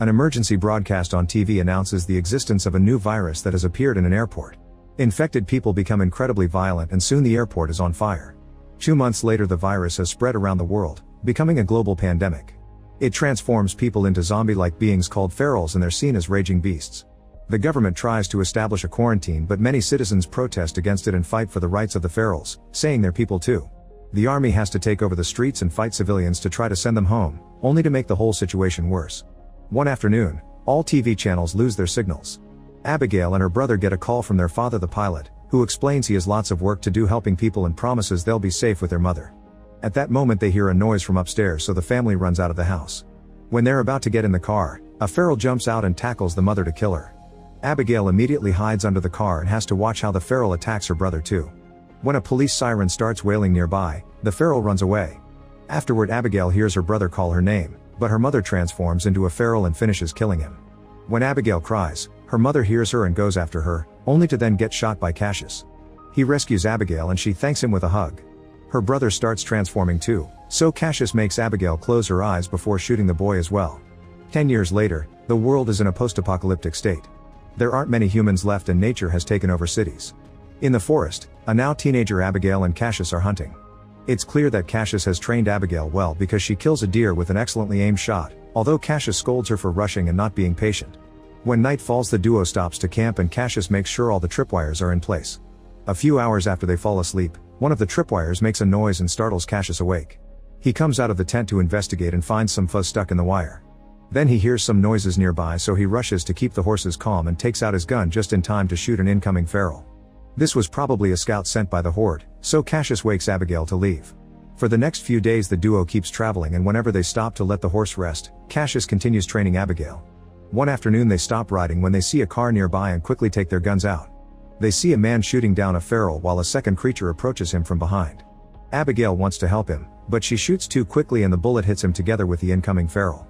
An emergency broadcast on TV announces the existence of a new virus that has appeared in an airport. Infected people become incredibly violent and soon the airport is on fire. 2 months later the virus has spread around the world, becoming a global pandemic. It transforms people into zombie-like beings called ferals and they're seen as raging beasts. The government tries to establish a quarantine but many citizens protest against it and fight for the rights of the ferals, saying they're people too. The army has to take over the streets and fight civilians to try to send them home, only to make the whole situation worse. One afternoon, all TV channels lose their signals. Abigail and her brother get a call from their father the pilot, who explains he has lots of work to do helping people and promises they'll be safe with their mother. At that moment they hear a noise from upstairs so the family runs out of the house. When they're about to get in the car, a feral jumps out and tackles the mother to kill her. Abigail immediately hides under the car and has to watch how the feral attacks her brother too. When a police siren starts wailing nearby, the feral runs away. Afterward Abigail hears her brother call her name, but her mother transforms into a feral and finishes killing him. When Abigail cries, her mother hears her and goes after her, only to then get shot by Cassius. He rescues Abigail and she thanks him with a hug. Her brother starts transforming too, so Cassius makes Abigail close her eyes before shooting the boy as well. 10 years later, the world is in a post-apocalyptic state. There aren't many humans left and nature has taken over cities. In the forest, a now teenager Abigail and Cassius are hunting. It's clear that Cassius has trained Abigail well because she kills a deer with an excellently aimed shot, although Cassius scolds her for rushing and not being patient. When night falls the duo stops to camp and Cassius makes sure all the tripwires are in place. A few hours after they fall asleep, one of the tripwires makes a noise and startles Cassius awake. He comes out of the tent to investigate and finds some fuzz stuck in the wire. Then he hears some noises nearby so he rushes to keep the horses calm and takes out his gun just in time to shoot an incoming feral. This was probably a scout sent by the horde, so Cassius wakes Abigail to leave. For the next few days the duo keeps traveling and whenever they stop to let the horse rest, Cassius continues training Abigail. One afternoon they stop riding when they see a car nearby and quickly take their guns out. They see a man shooting down a feral while a second creature approaches him from behind. Abigail wants to help him, but she shoots too quickly and the bullet hits him together with the incoming feral.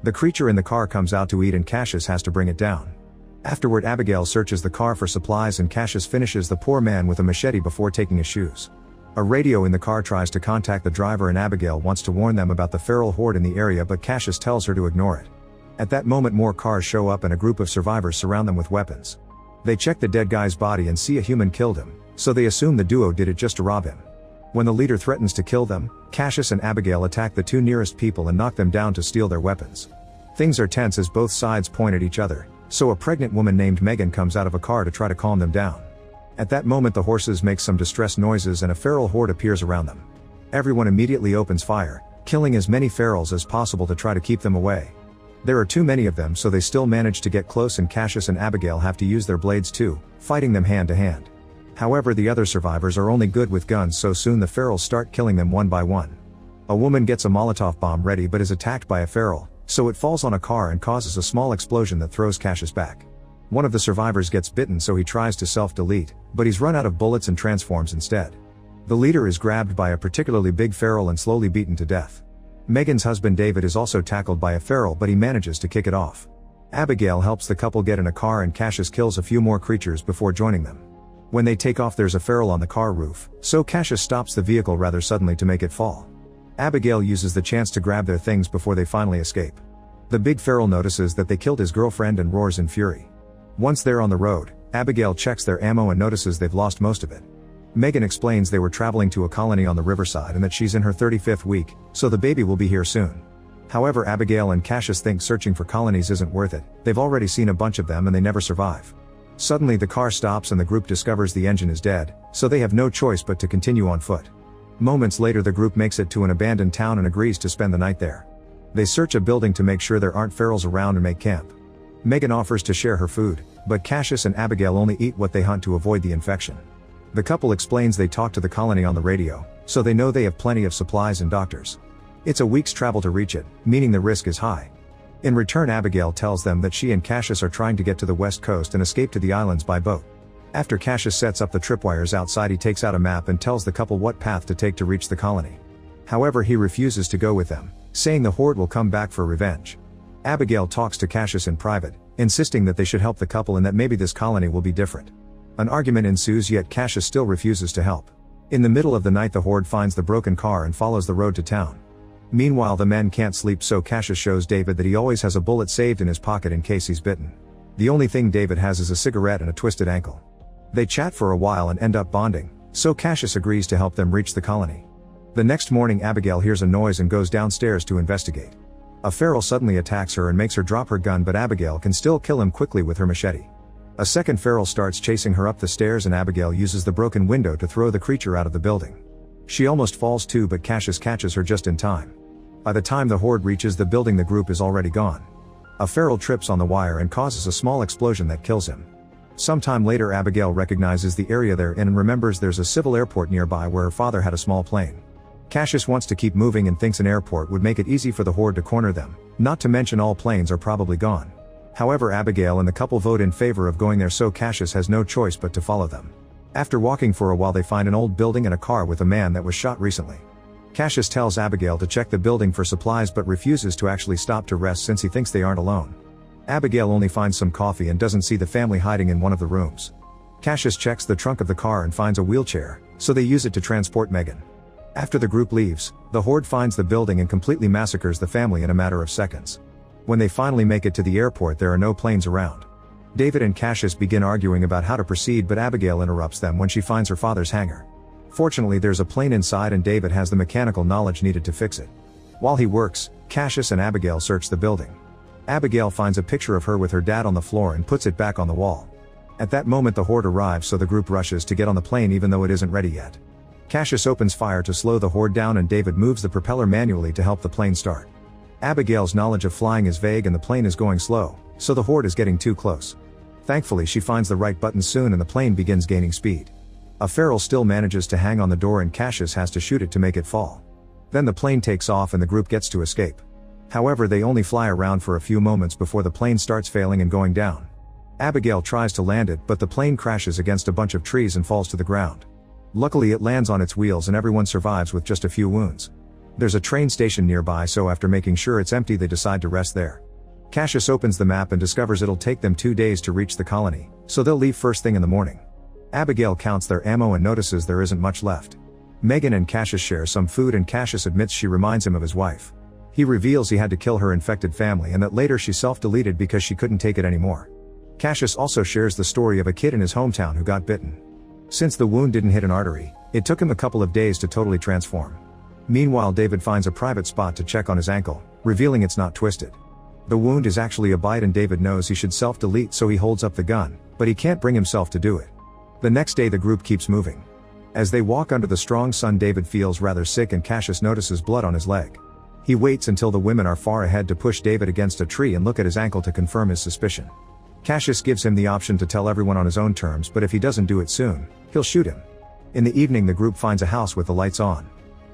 The creature in the car comes out to eat and Cassius has to bring it down. Afterward Abigail searches the car for supplies and Cassius finishes the poor man with a machete before taking his shoes. A radio in the car tries to contact the driver and Abigail wants to warn them about the feral horde in the area but Cassius tells her to ignore it. At that moment more cars show up and a group of survivors surround them with weapons. They check the dead guy's body and see a human killed him, so they assume the duo did it just to rob him. When the leader threatens to kill them, Cassius and Abigail attack the two nearest people and knock them down to steal their weapons. Things are tense as both sides point at each other, so a pregnant woman named Megan comes out of a car to try to calm them down. At that moment the horses make some distress noises and a feral horde appears around them. Everyone immediately opens fire, killing as many ferals as possible to try to keep them away. There are too many of them so they still manage to get close and Cassius and Abigail have to use their blades too, fighting them hand to hand. However the other survivors are only good with guns so soon the ferals start killing them one by one. A woman gets a Molotov bomb ready but is attacked by a feral, so it falls on a car and causes a small explosion that throws Cassius back. One of the survivors gets bitten so he tries to self-delete, but he's run out of bullets and transforms instead. The leader is grabbed by a particularly big feral and slowly beaten to death. Megan's husband David is also tackled by a feral but he manages to kick it off. Abigail helps the couple get in a car and Cassius kills a few more creatures before joining them. When they take off there's a feral on the car roof, so Cassius stops the vehicle rather suddenly to make it fall. Abigail uses the chance to grab their things before they finally escape. The big feral notices that they killed his girlfriend and roars in fury. Once they're on the road, Abigail checks their ammo and notices they've lost most of it. Megan explains they were traveling to a colony on the riverside and that she's in her 35th week, so the baby will be here soon. However Abigail and Cassius think searching for colonies isn't worth it, they've already seen a bunch of them and they never survive. Suddenly the car stops and the group discovers the engine is dead, so they have no choice but to continue on foot. Moments later the group makes it to an abandoned town and agrees to spend the night there. They search a building to make sure there aren't ferals around and make camp. Megan offers to share her food, but Cassius and Abigail only eat what they hunt to avoid the infection. The couple explains they talked to the colony on the radio, so they know they have plenty of supplies and doctors. It's a week's travel to reach it, meaning the risk is high. In return Abigail tells them that she and Cassius are trying to get to the west coast and escape to the islands by boat. After Cassius sets up the tripwires outside he takes out a map and tells the couple what path to take to reach the colony. However he refuses to go with them, saying the horde will come back for revenge. Abigail talks to Cassius in private, insisting that they should help the couple and that maybe this colony will be different. An argument ensues yet Cassius still refuses to help. In the middle of the night the horde finds the broken car and follows the road to town. Meanwhile, the men can't sleep, so Cassius shows David that he always has a bullet saved in his pocket in case he's bitten. The only thing David has is a cigarette and a twisted ankle. They chat for a while and end up bonding, so Cassius agrees to help them reach the colony. The next morning, Abigail hears a noise and goes downstairs to investigate. A feral suddenly attacks her and makes her drop her gun, but Abigail can still kill him quickly with her machete. A second feral starts chasing her up the stairs and Abigail uses the broken window to throw the creature out of the building. She almost falls too, but Cassius catches her just in time. By the time the horde reaches the building, the group is already gone. A feral trips on the wire and causes a small explosion that kills him. Sometime later, Abigail recognizes the area they're in and remembers there's a civil airport nearby where her father had a small plane. Cassius wants to keep moving and thinks an airport would make it easy for the horde to corner them, not to mention all planes are probably gone. However, Abigail and the couple vote in favor of going there, so Cassius has no choice but to follow them. After walking for a while, they find an old building and a car with a man that was shot recently. Cassius tells Abigail to check the building for supplies but refuses to actually stop to rest since he thinks they aren't alone. Abigail only finds some coffee and doesn't see the family hiding in one of the rooms. Cassius checks the trunk of the car and finds a wheelchair, so they use it to transport Megan. After the group leaves, the horde finds the building and completely massacres the family in a matter of seconds. When they finally make it to the airport, there are no planes around. David and Cassius begin arguing about how to proceed, but Abigail interrupts them when she finds her father's hangar. Fortunately, there's a plane inside and David has the mechanical knowledge needed to fix it. While he works, Cassius and Abigail search the building. Abigail finds a picture of her with her dad on the floor and puts it back on the wall. At that moment, the horde arrives, so the group rushes to get on the plane even though it isn't ready yet. Cassius opens fire to slow the horde down and David moves the propeller manually to help the plane start. Abigail's knowledge of flying is vague and the plane is going slow, so the horde is getting too close. Thankfully, she finds the right button soon and the plane begins gaining speed. A feral still manages to hang on the door and Cassius has to shoot it to make it fall. Then the plane takes off and the group gets to escape. However, they only fly around for a few moments before the plane starts failing and going down. Abigail tries to land it, but the plane crashes against a bunch of trees and falls to the ground. Luckily, it lands on its wheels and everyone survives with just a few wounds. There's a train station nearby, so after making sure it's empty, they decide to rest there. Cassius opens the map and discovers it'll take them 2 days to reach the colony, so they'll leave first thing in the morning. Abigail counts their ammo and notices there isn't much left. Megan and Cassius share some food and Cassius admits she reminds him of his wife. He reveals he had to kill her infected family and that later she self-deleted because she couldn't take it anymore. Cassius also shares the story of a kid in his hometown who got bitten. Since the wound didn't hit an artery, it took him a couple of days to totally transform. Meanwhile, David finds a private spot to check on his ankle, revealing it's not twisted. The wound is actually a bite and David knows he should self-delete, so he holds up the gun, but he can't bring himself to do it. The next day the group keeps moving. As they walk under the strong sun, David feels rather sick and Cassius notices blood on his leg. He waits until the women are far ahead to push David against a tree and look at his ankle to confirm his suspicion. Cassius gives him the option to tell everyone on his own terms, but if he doesn't do it soon, he'll shoot him. In the evening, the group finds a house with the lights on.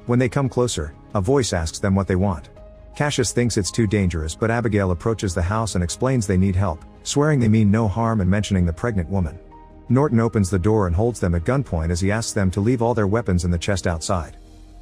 When they come closer, a voice asks them what they want. Cassius thinks it's too dangerous, but Abigail approaches the house and explains they need help, swearing they mean no harm and mentioning the pregnant woman. Norton opens the door and holds them at gunpoint as he asks them to leave all their weapons in the chest outside.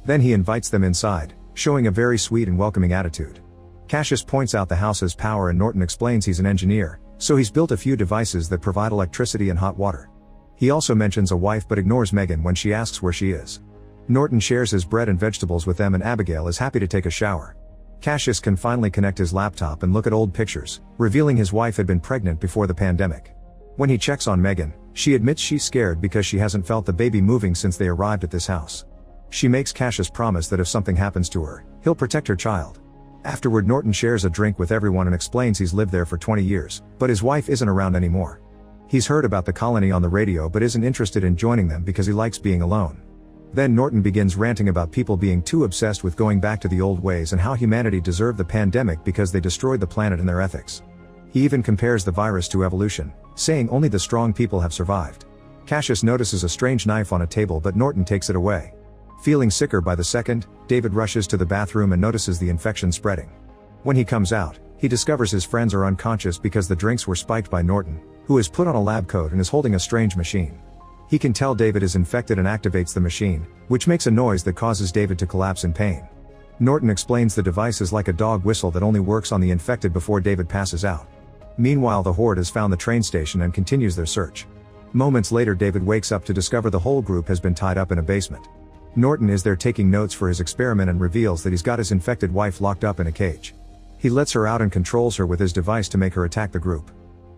Then he invites them inside, showing a very sweet and welcoming attitude. Cassius points out the house has power and Norton explains he's an engineer, so he's built a few devices that provide electricity and hot water. He also mentions a wife but ignores Megan when she asks where she is. Norton shares his bread and vegetables with them and Abigail is happy to take a shower. Cassius can finally connect his laptop and look at old pictures, revealing his wife had been pregnant before the pandemic. When he checks on Megan, she admits she's scared because she hasn't felt the baby moving since they arrived at this house. She makes Cassius promise that if something happens to her, he'll protect her child. Afterward, Norton shares a drink with everyone and explains he's lived there for 20 years, but his wife isn't around anymore. He's heard about the colony on the radio but isn't interested in joining them because he likes being alone. Then Norton begins ranting about people being too obsessed with going back to the old ways and how humanity deserved the pandemic because they destroyed the planet and their ethics. He even compares the virus to evolution, saying only the strong people have survived. Cassius notices a strange knife on a table but Norton takes it away. Feeling sicker by the second, David rushes to the bathroom and notices the infection spreading. When he comes out, he discovers his friends are unconscious because the drinks were spiked by Norton, who has put on a lab coat and is holding a strange machine. He can tell David is infected and activates the machine, which makes a noise that causes David to collapse in pain. Norton explains the device is like a dog whistle that only works on the infected before David passes out. Meanwhile, the horde has found the train station and continues their search. Moments later, David wakes up to discover the whole group has been tied up in a basement. Norton is there taking notes for his experiment and reveals that he's got his infected wife locked up in a cage. He lets her out and controls her with his device to make her attack the group.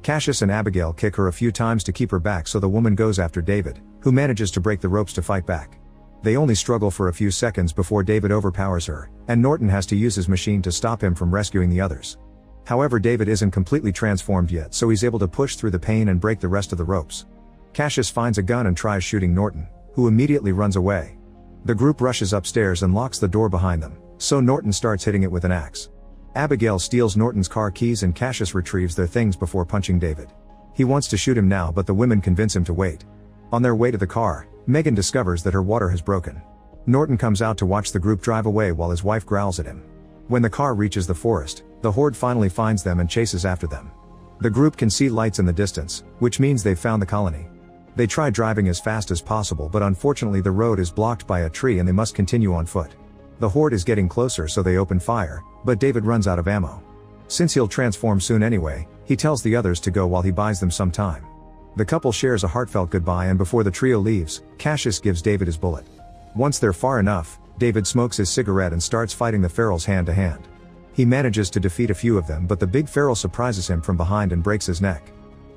Cassius and Abigail kick her a few times to keep her back, so the woman goes after David, who manages to break the ropes to fight back. They only struggle for a few seconds before David overpowers her, and Norton has to use his machine to stop him from rescuing the others. However, David isn't completely transformed yet, so he's able to push through the pain and break the rest of the ropes. Cassius finds a gun and tries shooting Norton, who immediately runs away. The group rushes upstairs and locks the door behind them, so Norton starts hitting it with an axe. Abigail steals Norton's car keys and Cassius retrieves their things before punching David. He wants to shoot him now, but the women convince him to wait. On their way to the car, Megan discovers that her water has broken. Norton comes out to watch the group drive away while his wife growls at him. When the car reaches the forest, the horde finally finds them and chases after them. The group can see lights in the distance, which means they've found the colony. They try driving as fast as possible, but unfortunately the road is blocked by a tree and they must continue on foot. The horde is getting closer, so they open fire, but David runs out of ammo. Since he'll transform soon anyway, he tells the others to go while he buys them some time. The couple shares a heartfelt goodbye, and before the trio leaves, Cassius gives David his bullet. Once they're far enough, David smokes his cigarette and starts fighting the ferals hand to hand. He manages to defeat a few of them, but the big feral surprises him from behind and breaks his neck.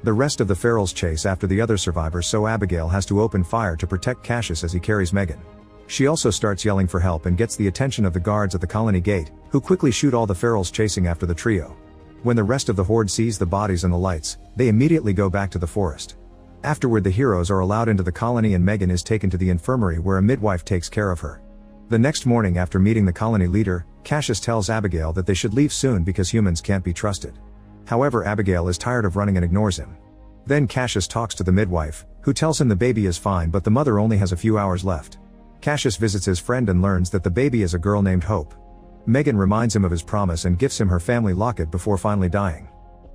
The rest of the ferals chase after the other survivors, so Abigail has to open fire to protect Cassius as he carries Megan. She also starts yelling for help and gets the attention of the guards at the colony gate, who quickly shoot all the ferals chasing after the trio. When the rest of the horde sees the bodies and the lights, they immediately go back to the forest. Afterward, the heroes are allowed into the colony and Megan is taken to the infirmary where a midwife takes care of her. The next morning, after meeting the colony leader, Cassius tells Abigail that they should leave soon because humans can't be trusted. However, Abigail is tired of running and ignores him. Then Cassius talks to the midwife, who tells him the baby is fine but the mother only has a few hours left. Cassius visits his friend and learns that the baby is a girl named Hope. Megan reminds him of his promise and gifts him her family locket before finally dying.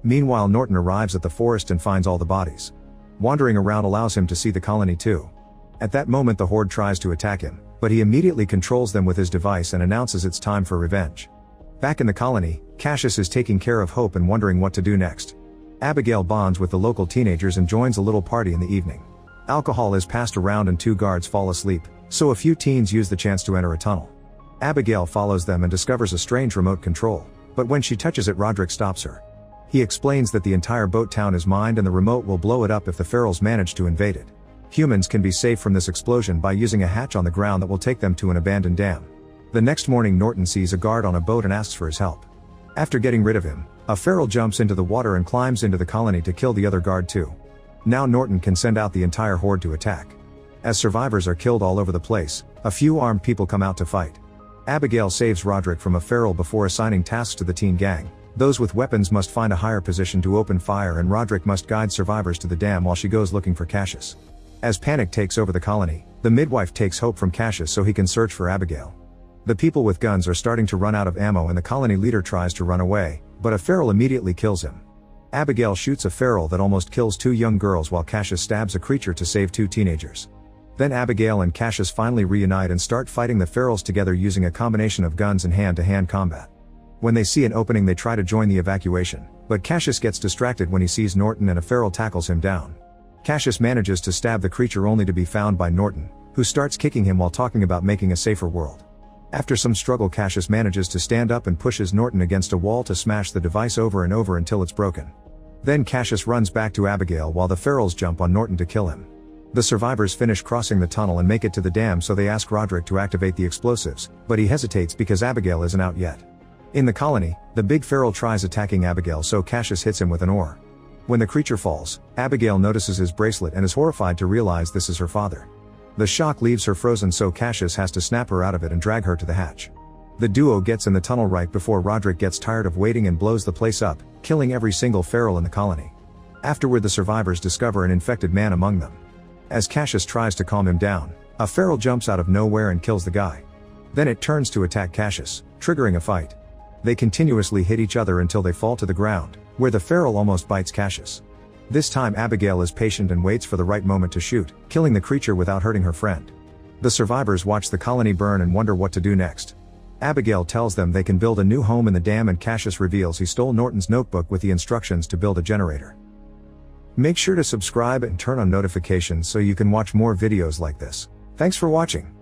Meanwhile, Norton arrives at the forest and finds all the bodies. Wandering around allows him to see the colony too. At that moment, the horde tries to attack him, but he immediately controls them with his device and announces it's time for revenge. Back in the colony, Cassius is taking care of Hope and wondering what to do next. Abigail bonds with the local teenagers and joins a little party in the evening. Alcohol is passed around and 2 guards fall asleep, so a few teens use the chance to enter a tunnel. Abigail follows them and discovers a strange remote control, but when she touches it, Roderick stops her. He explains that the entire boat town is mined and the remote will blow it up if the ferals manage to invade it. Humans can be safe from this explosion by using a hatch on the ground that will take them to an abandoned dam. The next morning, Norton sees a guard on a boat and asks for his help. After getting rid of him, a feral jumps into the water and climbs into the colony to kill the other guard too. Now Norton can send out the entire horde to attack. As survivors are killed all over the place, a few armed people come out to fight. Abigail saves Roderick from a feral before assigning tasks to the teen gang. Those with weapons must find a higher position to open fire, and Roderick must guide survivors to the dam while she goes looking for Cassius. As panic takes over the colony, the midwife takes Hope from Cassius so he can search for Abigail. The people with guns are starting to run out of ammo and the colony leader tries to run away, but a feral immediately kills him. Abigail shoots a feral that almost kills 2 young girls while Cassius stabs a creature to save 2 teenagers. Then Abigail and Cassius finally reunite and start fighting the ferals together using a combination of guns and hand-to-hand combat. When they see an opening, they try to join the evacuation, but Cassius gets distracted when he sees Norton and a feral tackles him down. Cassius manages to stab the creature only to be found by Norton, who starts kicking him while talking about making a safer world. After some struggle, Cassius manages to stand up and pushes Norton against a wall to smash the device over and over until it's broken. Then Cassius runs back to Abigail while the ferals jump on Norton to kill him. The survivors finish crossing the tunnel and make it to the dam, so they ask Roderick to activate the explosives, but he hesitates because Abigail isn't out yet. In the colony, the big feral tries attacking Abigail, so Cassius hits him with an oar. When the creature falls, Abigail notices his bracelet and is horrified to realize this is her father. The shock leaves her frozen, so Cassius has to snap her out of it and drag her to the hatch. The duo gets in the tunnel right before Roderick gets tired of waiting and blows the place up, killing every single feral in the colony. Afterward, the survivors discover an infected man among them. As Cassius tries to calm him down, a feral jumps out of nowhere and kills the guy. Then it turns to attack Cassius, triggering a fight. They continuously hit each other until they fall to the ground, where the feral almost bites Cassius. This time Abigail is patient and waits for the right moment to shoot, killing the creature without hurting her friend. The survivors watch the colony burn and wonder what to do next. Abigail tells them they can build a new home in the dam, and Cassius reveals he stole Norton's notebook with the instructions to build a generator. Make sure to subscribe and turn on notifications so you can watch more videos like this. Thanks for watching.